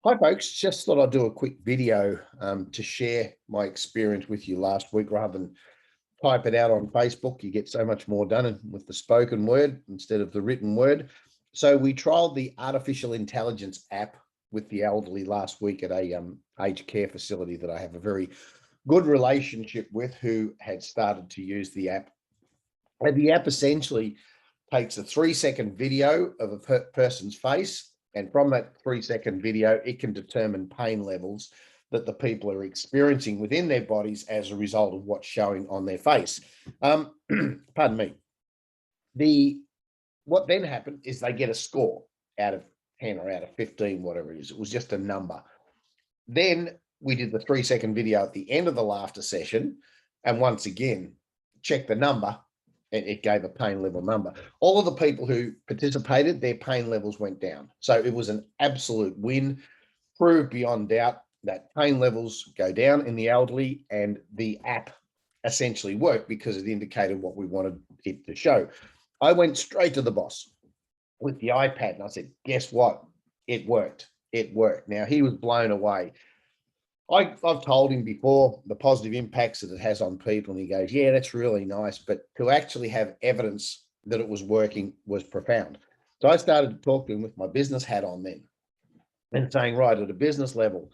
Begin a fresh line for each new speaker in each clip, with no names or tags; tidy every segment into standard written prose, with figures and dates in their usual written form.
Hi folks, just thought I'd do a quick video to share my experience with you last week rather than type it out on Facebook. You get so much more done with the spoken word instead of the written word. So we trialed the artificial intelligence app with the elderly last week at a aged care facility that I have a very good relationship with, who had started to use the app. And the app essentially takes a 3-second video of a person's face, and from that 3-second video, it can determine pain levels that the people are experiencing within their bodies as a result of what's showing on their face. Pardon me. What then happened is they get a score out of 10 or out of 15, whatever it is. It was just a number. Then we did the 3-second video at the end of the laughter session, and once again, check the number, and it gave a pain level number. All of the people who participated, their pain levels went down. So it was an absolute win, proved beyond doubt that pain levels go down in the elderly, and the app essentially worked because it indicated what we wanted it to show. I went straight to the boss with the iPad and I said, guess what? It worked. It worked. Now, he was blown away. I've told him before the positive impacts that it has on people, and he goes, yeah, that's really nice. But to actually have evidence that it was working was profound. So I started to talk to him with my business hat on then and saying, right, at a business level,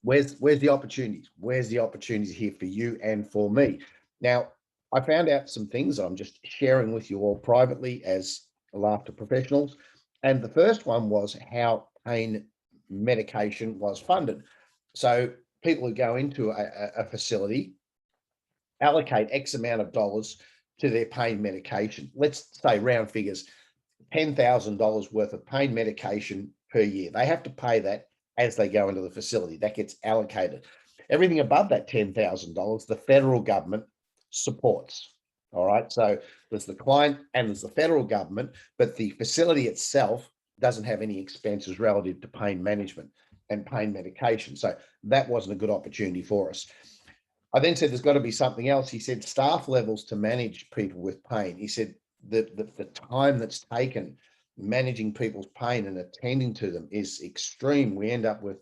where's the opportunities? Where's the opportunities here for you and for me? Now, I found out some things I'm just sharing with you all privately as laughter professionals. And the first one was how pain medication was funded. So people who go into a facility allocate X amount of dollars to their pain medication. Let's say round figures, $10,000 worth of pain medication per year. They have to pay that as they go into the facility. That gets allocated. Everything above that $10,000, the federal government supports. All right. So there's the client and there's the federal government, but the facility itself doesn't have any expenses relative to pain management and pain medication. So that wasn't a good opportunity for us. I then said, there's got to be something else. He said, staff levels to manage people with pain. He said, the time that's taken managing people's pain and attending to them is extreme. We end up with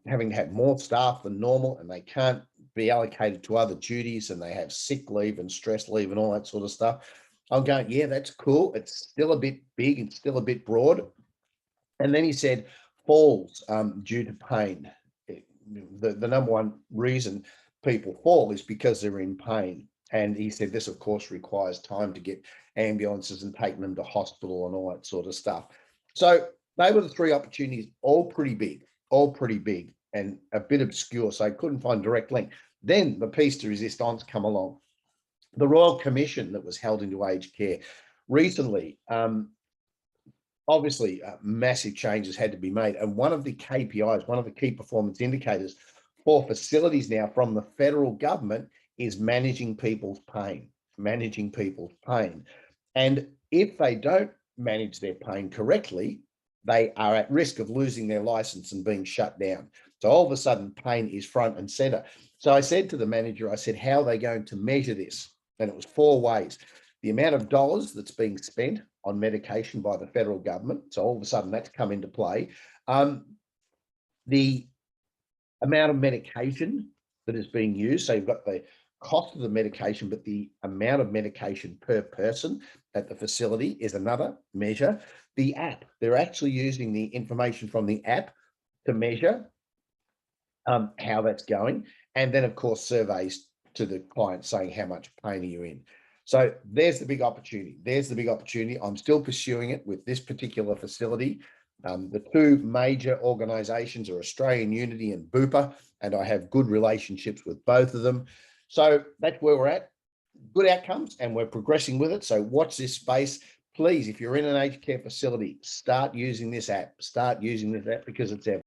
having to have more staff than normal, and they can't be allocated to other duties, and they have sick leave and stress leave and all that sort of stuff. I'm going, yeah, that's cool. It's still a bit big and still a bit broad. And then he said, falls due to pain. The number one reason people fall is because they're in pain. And he said this, of course, requires time to get ambulances and take them to hospital and all that sort of stuff. So they were the three opportunities, all pretty big and a bit obscure. So I couldn't find direct link. Then the piece de resistance come along. The Royal Commission that was held into aged care recently, obviously massive changes had to be made. And one of the KPIs, one of the key performance indicators for facilities now from the federal government is managing people's pain. And if they don't manage their pain correctly, they are at risk of losing their license and being shut down. So all of a sudden, pain is front and center. So I said to the manager, I said, how are they going to measure this? And it was 4 ways. The amount of dollars that's being spent on medication by the federal government. So all of a sudden that's come into play. The amount of medication that is being used. So you've got the cost of the medication, but the amount of medication per person at the facility is another measure. The app, they're actually using the information from the app to measure how that's going. And then, of course, surveys to the client saying how much pain are you in. So there's the big opportunity. I'm still pursuing it with this particular facility. The two major organizations are Australian Unity and Bupa, and I have good relationships with both of them. So that's where we're at. Good outcomes, and we're progressing with it. So watch this space. Please, if you're in an aged care facility, start using this app. Because it's